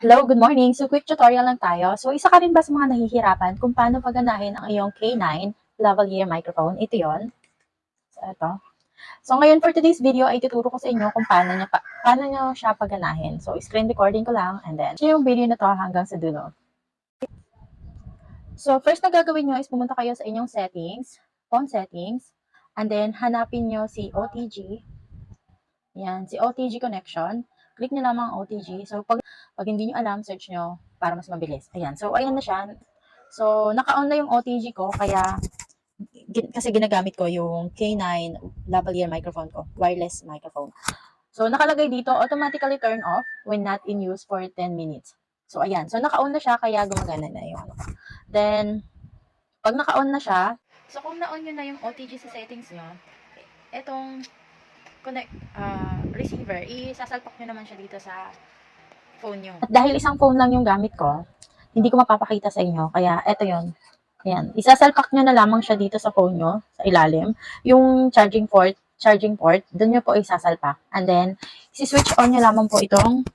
Hello, good morning. So, quick tutorial lang tayo. So, isa ka rin ba sa mga nahihirapan kung paano paganahin ang iyong K9 lavalier microphone? Ito yon. So, ito. So, ngayon for today's video ay tuturo ko sa inyo kung paano nyo siya paganahin. So, screen recording ko lang and then, yung video na to hanggang sa dulo. So, first na gagawin nyo is pumunta kayo sa inyong settings, phone settings, and then hanapin nyo si OTG. Yan, si OTG connection. Click nyo lamang OTG. So, pag hindi nyo alam, search nyo para mas mabilis. Ayan. So, ayan na siya. So, naka-on na yung OTG ko, kaya, kasi ginagamit ko yung K9 lavalier microphone ko, wireless microphone. So, nakalagay dito, automatically turn off when not in use for 10 minutes. So, ayan. So, naka-on na siya, kaya gumagana na yung ano. Then, pag naka-on na siya, so kung na-on nyo na yung OTG sa settings nyo, etong receiver, isasalpak nyo naman siya dito sa phone nyo. At dahil isang phone lang yung gamit ko, hindi ko mapapakita sa inyo. Kaya, eto yon. Ayan. Isasalpak nyo na lamang siya dito sa phone nyo, sa ilalim. Yung charging port, doon nyo po isasalpak. And then, isi-switch on nyo lamang po itong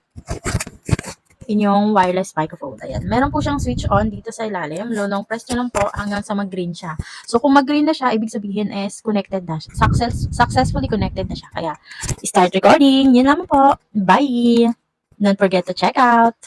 inyong wireless microphone. Ayan. Meron po siyang switch on dito sa ilalim. Long press nyo lang po hanggang sa mag-green siya. So, kung mag-green na siya, ibig sabihin is connected na siya. Successfully connected na siya. Kaya, start recording. Yun naman po. Bye! Don't forget to check out.